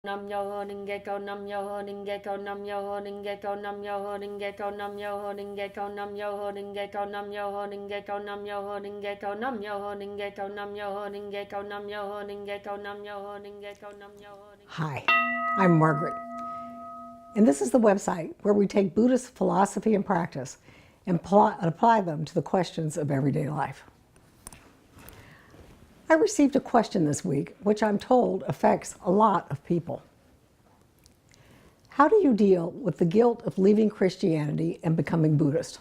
Nam-myoho-renge-kyo, Nam-myoho-renge-kyo, Nam-myoho-renge-kyo, Nam-myoho-renge-kyo, Nam-myoho-renge-kyo, Nam-myoho-renge-kyo, Nam-myoho-renge-kyo, Nam-myoho-renge-kyo, Nam-myoho-renge-kyo, Nam-myoho-renge-kyo, Nam-myoho-renge-kyo, Nam-myoho-renge-kyo, Nam-myoho-renge-kyo. Hi, I'm Margaret, and this is the website where we take Buddhist philosophy and practice and apply them to the questions of everyday life. I received a question this week, which I'm told affects a lot of people. How do you deal with the guilt of leaving Christianity and becoming Buddhist?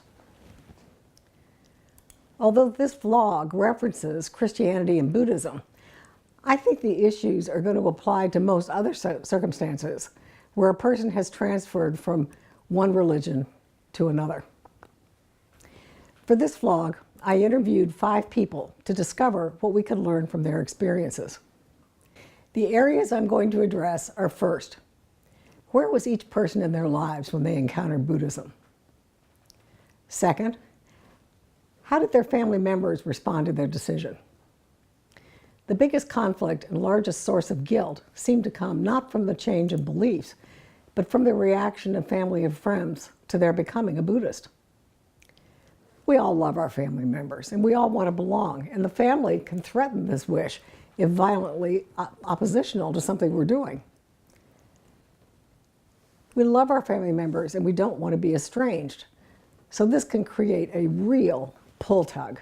Although this vlog references Christianity and Buddhism, I think the issues are going to apply to most other circumstances where a person has transferred from one religion to another. For this vlog, I interviewed 5 people to discover what we could learn from their experiences. The areas I'm going to address are: first, where was each person in their lives when they encountered Buddhism? Second, how did their family members respond to their decision? The biggest conflict and largest source of guilt seemed to come not from the change of beliefs, but from the reaction of family and friends to their becoming a Buddhist. We all love our family members, and we all want to belong, and the family can threaten this wish if violently oppositional to something we're doing. We love our family members, and we don't want to be estranged, so this can create a real pull tug.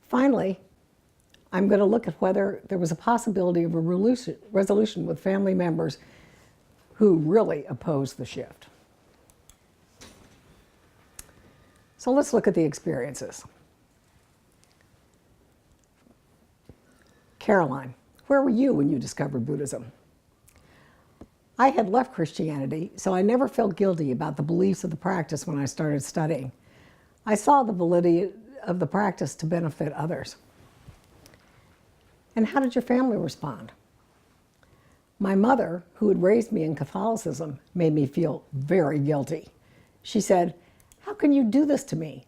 Finally, I'm going to look at whether there was a possibility of a resolution with family members who really opposed the shift. So let's look at the experiences. Caroline, where were you when you discovered Buddhism? I had left Christianity, so I never felt guilty about the beliefs of the practice when I started studying. I saw the validity of the practice to benefit others. And how did your family respond? My mother, who had raised me in Catholicism, made me feel very guilty. She said, "How can you do this to me?"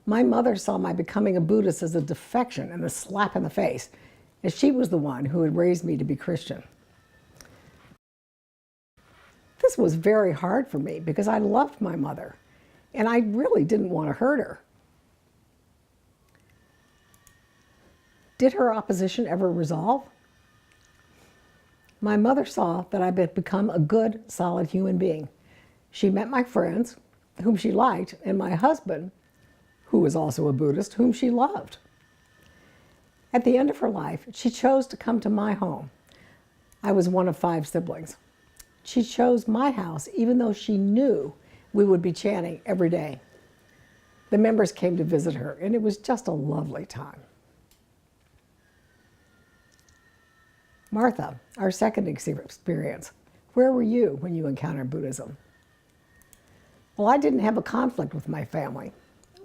My mother saw my becoming a Buddhist as a defection and a slap in the face, as she was the one who had raised me to be Christian. This was very hard for me because I loved my mother, and I really didn't want to hurt her. Did her opposition ever resolve? My mother saw that I had become a good, solid human being. She met my friends, whom she liked, and my husband, who was also a Buddhist, whom she loved. At the end of her life, she chose to come to my home. I was one of 5 siblings. She chose my house even though she knew we would be chanting every day. The members came to visit her, and it was just a lovely time. Martha, our second experience, where were you when you encountered Buddhism? Well, I didn't have a conflict with my family.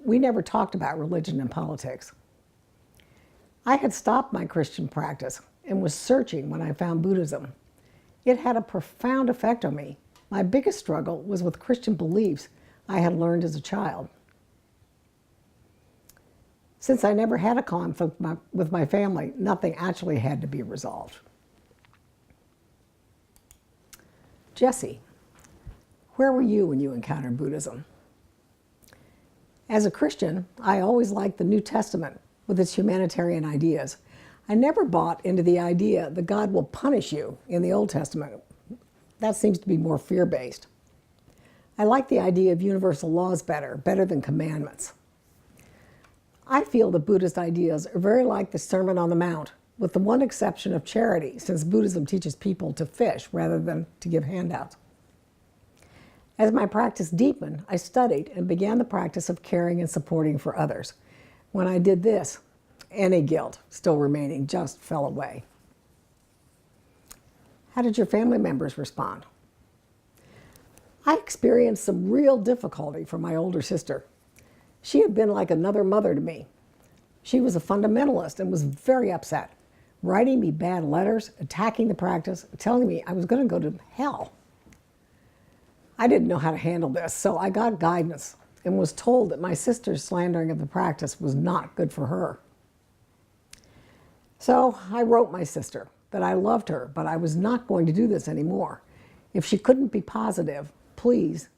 We never talked about religion and politics. I had stopped my Christian practice and was searching when I found Buddhism. It had a profound effect on me. My biggest struggle was with Christian beliefs I had learned as a child. Since I never had a conflict with my family, nothing actually had to be resolved. Jessie, where were you when you encountered Buddhism? As a Christian, I always liked the New Testament with its humanitarian ideas. I never bought into the idea that God will punish you in the Old Testament. That seems to be more fear-based. I like the idea of universal laws better than commandments. I feel the Buddhist ideas are very like the Sermon on the Mount, with the one exception of charity, since Buddhism teaches people to fish rather than to give handouts. As my practice deepened, I studied and began the practice of caring and supporting for others. When I did this, any guilt still remaining just fell away. How did your family members respond? I experienced some real difficulty from my older sister. She had been like another mother to me. She was a fundamentalist and was very upset, writing me bad letters, attacking the practice, telling me I was going to go to hell. I didn't know how to handle this, so I got guidance and was told that my sister's slandering of the practice was not good for her. So I wrote my sister that I loved her, but I was not going to do this anymore. If she couldn't be positive, please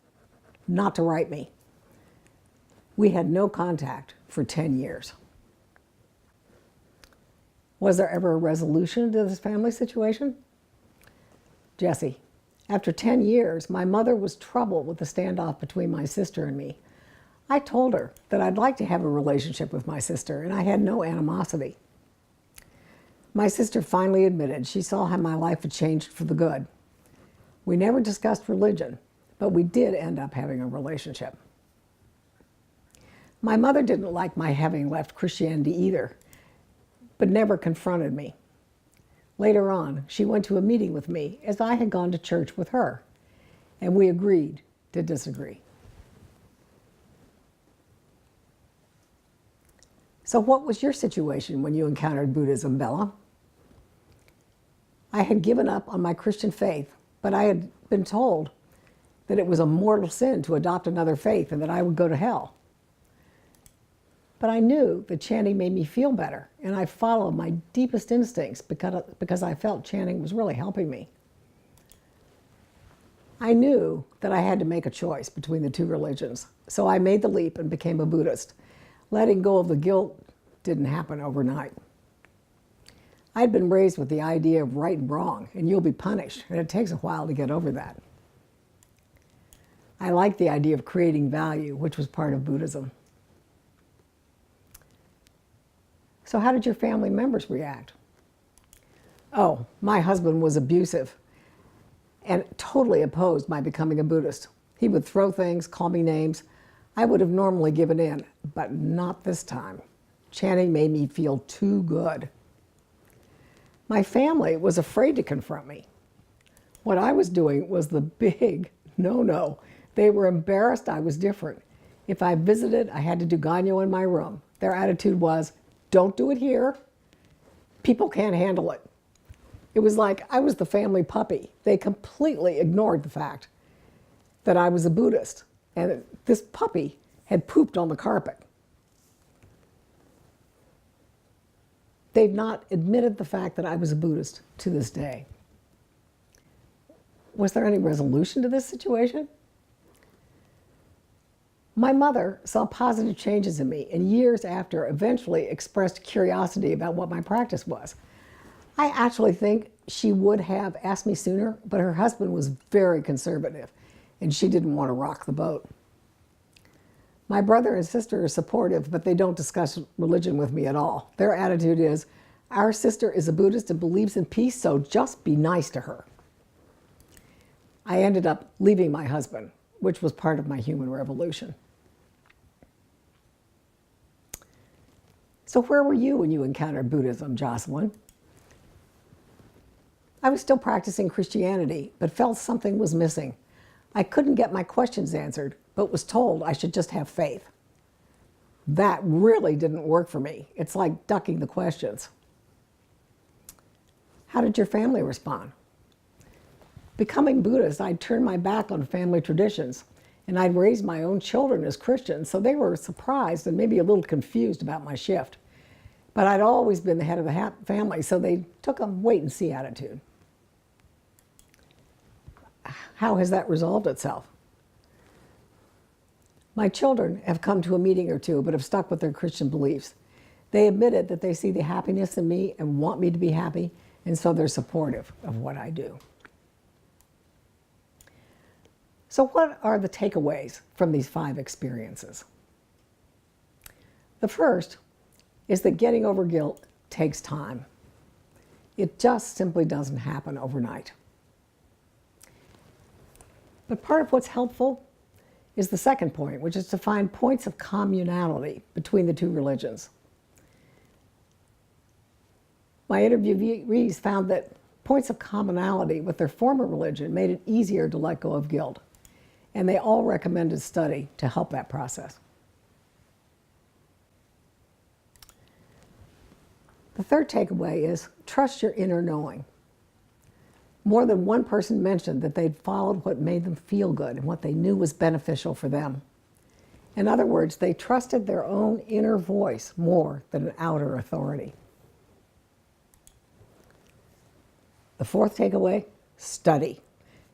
not to write me. We had no contact for 10 years. Was there ever a resolution to this family situation? Jesse, after 10 years, my mother was troubled with the standoff between my sister and me. I told her that I'd like to have a relationship with my sister, and I had no animosity. My sister finally admitted she saw how my life had changed for the good. We never discussed religion, but we did end up having a relationship. My mother didn't like my having left Christianity either, but never confronted me. Later on, she went to a meeting with me as I had gone to church with her, and we agreed to disagree. So what was your situation when you encountered Buddhism, Bella? I had given up on my Christian faith, but I had been told that it was a mortal sin to adopt another faith and that I would go to hell. But I knew that chanting made me feel better, and I followed my deepest instincts because I felt chanting was really helping me. I knew that I had to make a choice between the two religions, so I made the leap and became a Buddhist. Letting go of the guilt didn't happen overnight. I'd been raised with the idea of right and wrong, and you'll be punished, and it takes a while to get over that. I liked the idea of creating value, which was part of Buddhism. So how did your family members react? Oh, my husband was abusive and totally opposed my becoming a Buddhist. He would throw things, call me names. I would have normally given in, but not this time. Chanting made me feel too good. My family was afraid to confront me. What I was doing was the big no-no. They were embarrassed I was different. If I visited, I had to do Ganyo in my room. Their attitude was, don't do it here. People can't handle it. It was like I was the family puppy. They completely ignored the fact that I was a Buddhist and this puppy had pooped on the carpet. They've not admitted the fact that I was a Buddhist to this day. Was there any resolution to this situation? My mother saw positive changes in me and years after eventually expressed curiosity about what my practice was. I actually think she would have asked me sooner, but her husband was very conservative and she didn't want to rock the boat. My brother and sister are supportive, but they don't discuss religion with me at all. Their attitude is, our sister is a Buddhist and believes in peace, so just be nice to her. I ended up leaving my husband, which was part of my human revolution. So where were you when you encountered Buddhism, Jocelyn? I was still practicing Christianity, but felt something was missing. I couldn't get my questions answered, but was told I should just have faith. That really didn't work for me. It's like ducking the questions. How did your family respond? Becoming Buddhist, I'd turned my back on family traditions, and I'd raised my own children as Christians, so they were surprised and maybe a little confused about my shift. But I'd always been the head of the family, so they took a wait-and-see attitude. How has that resolved itself? My children have come to a meeting or two, but have stuck with their Christian beliefs. They admitted that they see the happiness in me and want me to be happy, and so they're supportive of what I do. So what are the takeaways from these 5 experiences? The first is that getting over guilt takes time. It just simply doesn't happen overnight. But part of what's helpful is the second point, which is to find points of communality between the two religions. My interviewees found that points of commonality with their former religion made it easier to let go of guilt, and they all recommended study to help that process. The third takeaway is trust your inner knowing. More than one person mentioned that they'd followed what made them feel good and what they knew was beneficial for them. In other words, they trusted their own inner voice more than an outer authority. The fourth takeaway, study.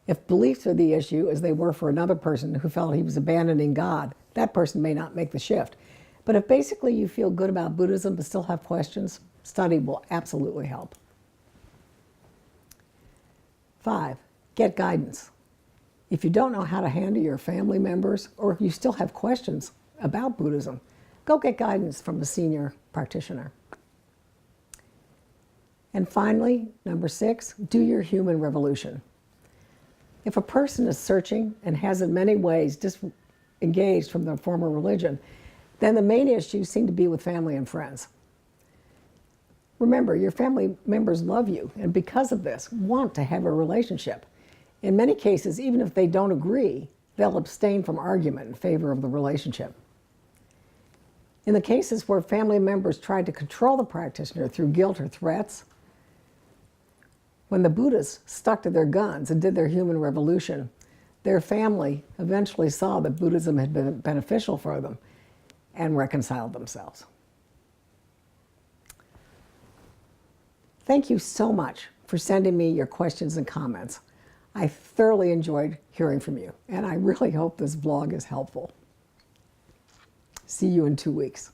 If beliefs are the issue, as they were for another person who felt he was abandoning God, that person may not make the shift. But if basically you feel good about Buddhism but still have questions, study will absolutely help. 5, get guidance. If you don't know how to handle your family members, or if you still have questions about Buddhism, go get guidance from a senior practitioner. And finally, number 6, do your human revolution. If a person is searching and has in many ways disengaged from their former religion, then the main issues seem to be with family and friends. Remember, your family members love you, and because of this, want to have a relationship. In many cases, even if they don't agree, they'll abstain from argument in favor of the relationship. In the cases where family members tried to control the practitioner through guilt or threats, when the Buddhists stuck to their guns and did their human revolution, their family eventually saw that Buddhism had been beneficial for them and reconciled themselves. Thank you so much for sending me your questions and comments. I thoroughly enjoyed hearing from you, and I really hope this vlog is helpful. See you in 2 weeks.